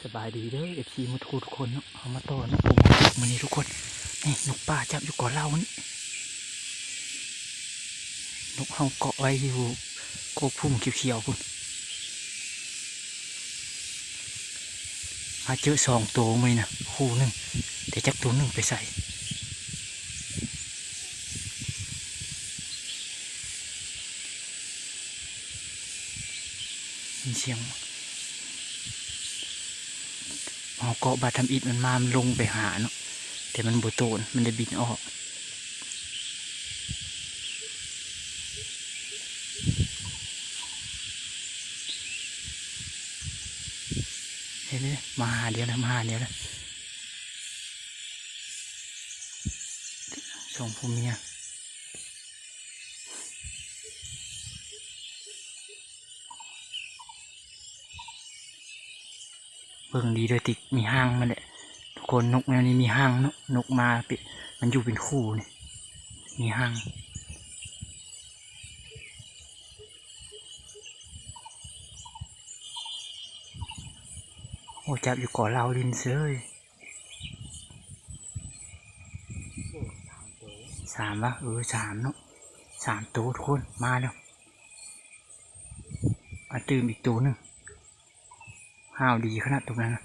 สบายดีเด้อเอฟซีมาทุกคนเนาะเอามาต่อนะผมมานี่ทุกคนนี่นกป่าจับอยู่ก่อนเล่านี่นกเฮาเกาะไว้อยู่โกกพุ่มเขียวๆพุ่นมาเจอ2 ตัวไหมนะคู่หนึ่งแต่จักตัวหนึ่งไปใส่เสียงเอาเกาะบาทำอิฐมันมามันลงไปหาเนาะแต่มันโบโตนมันได้บินออกเห็นไหมมาหาเดียวนะมาหาเดียวนะส่งผู้เมียเบิ่งดีโดยติดมีห้างมันแหละทุกคนนกแนวนี้มีห้างเนาะนกมาปิมันอยู่เป็นคู่นี่มีห้างโอ้จับอยู่ก่อเราลินเซย3 วะ3เนาะ3 ตัวทุกคนมาแล้วมาตื่มอีกตัวหนึ่งห้าวดีขนาดตรงนั้นนะ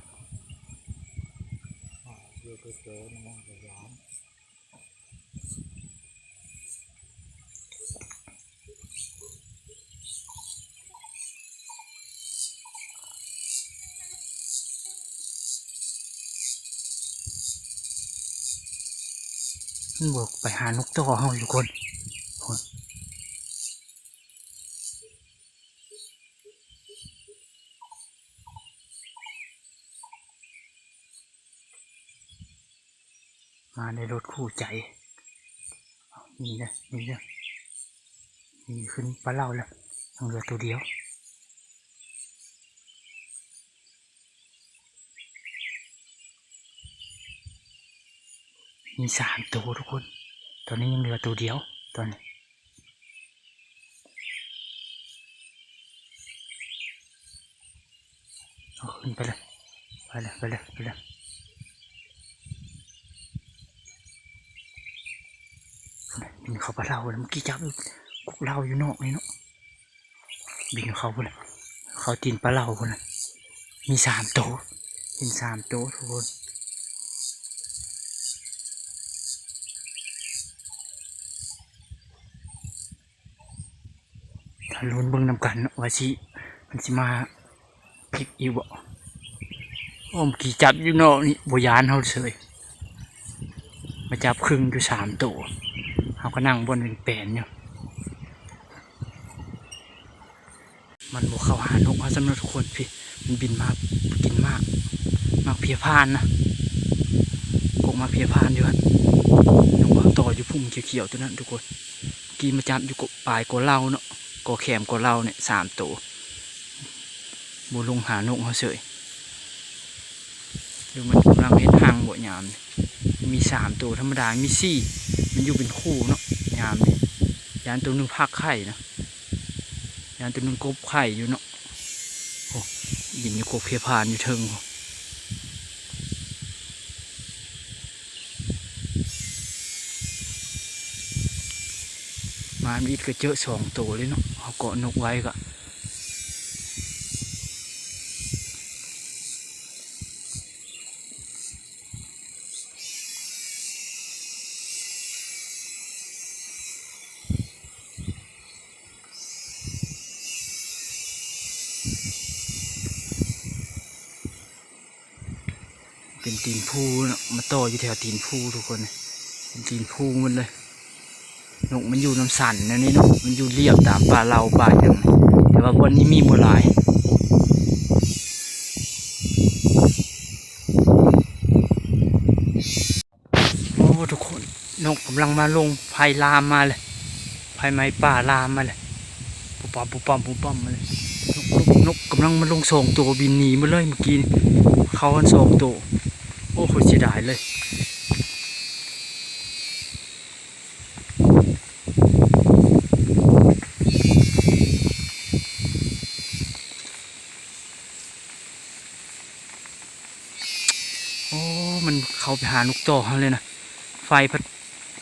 มันบอกไปหานกต่อเฮาทุกคนมาในรถคู่ใจนี่นะนี่นะนี่ขึ้นปลาเล่าแล้วยังเหลือตัวเดียวมี3 ตัวทุกคนตอนนี้ยังเหลือตัวเดียวตอนนี้เอาขึ้นไปเลยไปเลยไปเลยไปเลยบินเข้าปลาเล่าแล้วเมื่อกี้จับกุกเล่าอยู่นอกนี่เนาะบินเข้าไปเลยเขาตีนปลาเล่าคนน่ะมี3 ตัวเป็น3 ตัวทุกคนถ้าลุ้นเบิ่งนำกันว่าสิมันสิมาพลิกอีกบ่อ้อมกี่จับอยู่นอกนี่บ่ยานเฮาเฉยมาจับครึ่งอยู่3 ตัวเฮาก็นั่งบนเป็นแปลนอยู่มันบ่เข้าหานกเฮาสำหรับทุกคนพี่มันบินมากินมากเพียพานนะกมาเพียพานอยู่ฮะนกต่ออยู่พุ่มเขียวๆตัวนั้นทุกคนกี่มาจับอยู่กปลายกอเล่าเนาะกอแขมกอเล่าเนี่ย3 ตัวบ่ลงหานกเฮาเฉยหรือมันกำลังเฮ็ดหางบ่ยามมี3 ตัวธรรมดามี4มันอยู่เป็นคู่เนาะยามนี่ยานตัวนึงพักไข่นะยานตัวนึงกบไข่อยู่เนาะโอ้ยินอยู่กบเพียพานอยู่เทิงมาอีกก็เจอ2 ตัวเลยเนาะเอาเกาะนกไว้ก็เป็นตีนพูเนาะมาต่ออยู่แถวตีนพูทุกคนเป็นตีนพูมันเลยนกมันอยู่น้ำสันนะนี่เนาะมันอยู่เรียบตามป่าเราป่าอย่างแต่ว่าวันนี้มีบัวลายโอ้ทุกคนนกกำลังมาลงไผ่ลามมาเลยไผ่ไม้ป่าลามมาเลยปุ๊บปั๊มปุ๊บปั๊มปุ๊บปั๊มมาเลยนกกำลังมาลง2 ตัวบินหนีมาเลยเมื่อกี้เขากัน2 ตัวโอ้โหเสียดายเลย โอ้มันเข้าไปหานกต่อเขาเลยนะไฟพัด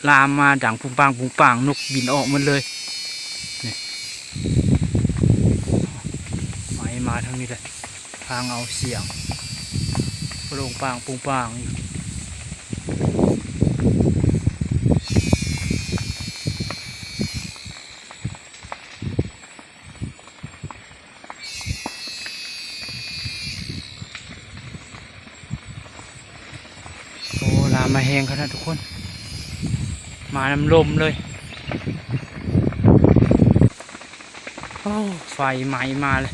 ลามมาดังปุงปังปุงปังนกบินออกหมันเลยนี่ไฟมาทางนี้เลยทางเอาเสียงโปร่งปังปุงปังอยู่โอ้ลามมาแหงขนาดทุกคนมาน้ำลมเลยโอ้ไฟไหม้มาเลย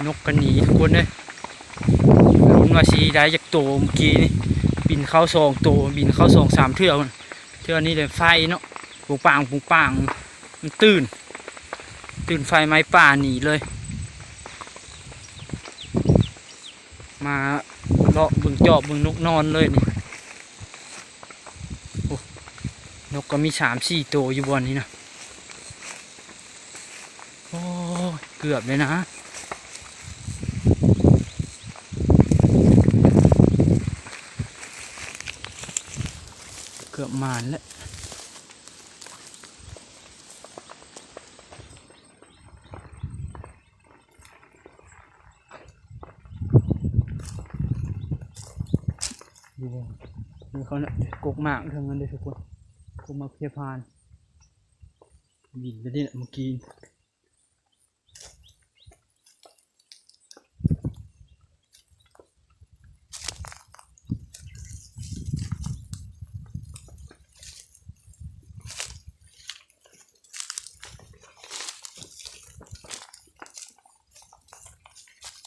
นกกันหนีทุกคนเลยลุ้นว่าสีได้จากโตเมื่อกี้นี่บินเข้าซองโตบินเข้าซอง3 เทื่อเทื่อนี้เลยไฟเนาะปุงปังปุงปังมันตื่นไฟไหม้ป่าหนีเลยมาเลาะบึงจอบบึงนกนอนเลยนี่โอ้นกก็มี3-4 ตัวอยู่บนนี้นะโอ้เกือบเลยนะเกือบมานแล้วดูเขาเนี่ยกกหมากทั้งนั้นเลยทุกคนกกหมากเพียพานบินไปนี่แหละเมื่อกี้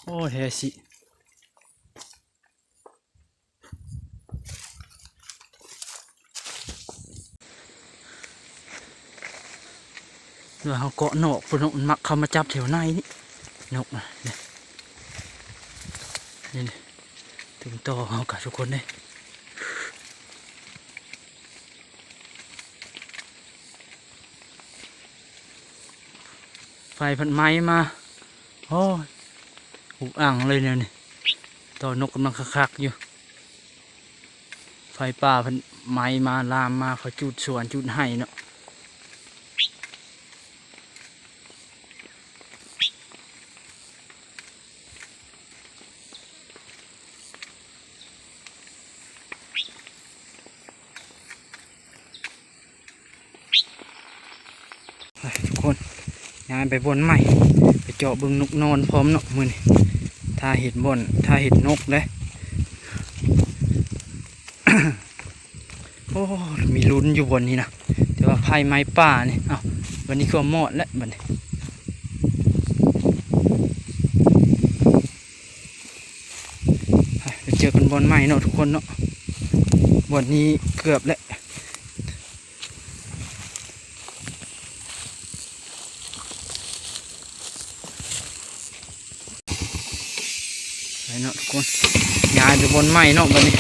โอ้เฮสิเดี๋ยวเขาเกาะนกพวกนกมันมักเข้ามาจับแถวในนี่นกนะนี่ถึงต่อเขากับทุกคนเลยไฟพันไม้มาโอ้ยอุกอ่างเลยเนี่ยนี่ต่อนกกำลังคักๆอยู่ไฟป่าพันไม้มาลามมาเขาจุดสวนจุดให้เนาะทุกคนงานไปบนใหม่ไปเจาะบึงนกนอนพร้อมเนาะมือนี่ถ้าเห็นบนถ้าเห็นนกเลย โอ้มีลุ้นอยู่บนนี้นะแต่ว่าไผ่ไม้ป่านี่อ้าววันนี้ก็หมดแล้วบัดนี้ไปเจอกันบนใหม่เนาะทุกคนเนาะบนนี้เกือบแล้วไปเนาะทุกคนย้ายไปบนใหม่เนาะบัดนี้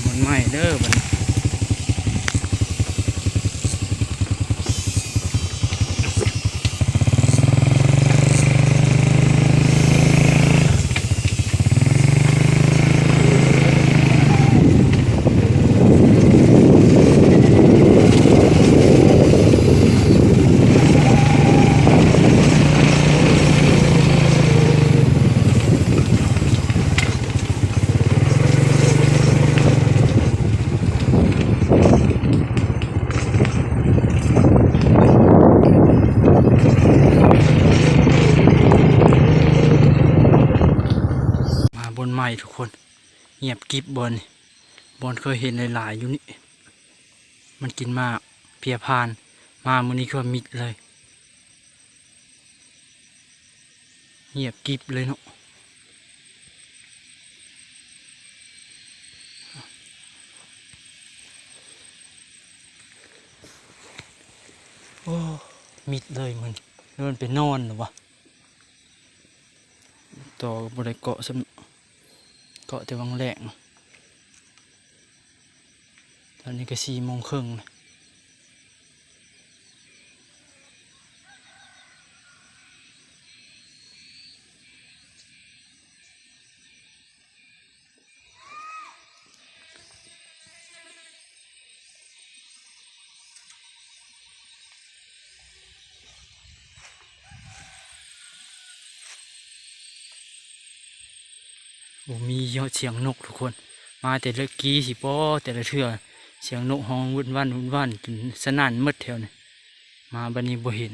บนใหม่เด้อบัดนี้มาบนใหม่ทุกคนเงียบกิบบอลบอลเคยเห็นหลายๆอยู่นี่มันกินมากเพียพานมามื้อนี้ก็มิดเลยเงียบกิบเลยเนาะโอ้มิดเลยมันเดินไปนอนหรือวะต่อบริเกาะสเกาะแต่วังแหลงตอนนี้ก็4:30นะ โ โอ้มียอดเสียงนกทุกคนมาแต่ละกี้สิป้อแต่ละเทื่อเสียงนกฮ้องวุ่นวันวุ่นวันจนสนั่นหมืดแถวนี่มาบัดนี้บ่เห็น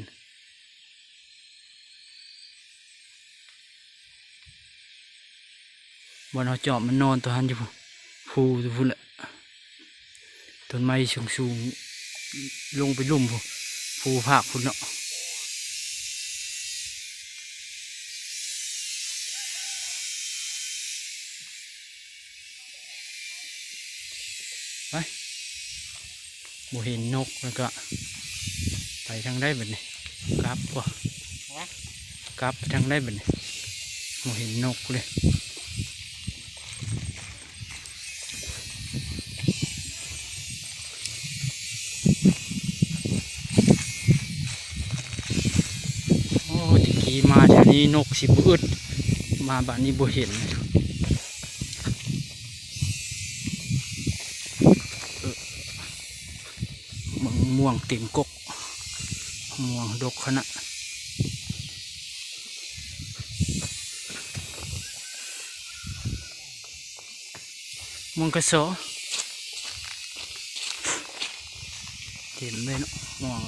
บนเอาจอบมันนอนตัวหันอยู่พูตัวพุ่นแหละต้นไม้สูงๆลงไปลุ่มพูภาคพุ่นเนาะไปบ่เห็นนกแล้วก็ไปทางได้แบบนี้กลับวะกลับทางได้แบบนี้บ่เห็นนกเลยโอ้ตะกี้มาแถวนี้นกสิบอึดมาบ้านนี้บ่เห็นม่วงเต็มกกม่วงดกขนาดม่วงกระสอเต็มเลยเนาะม่วง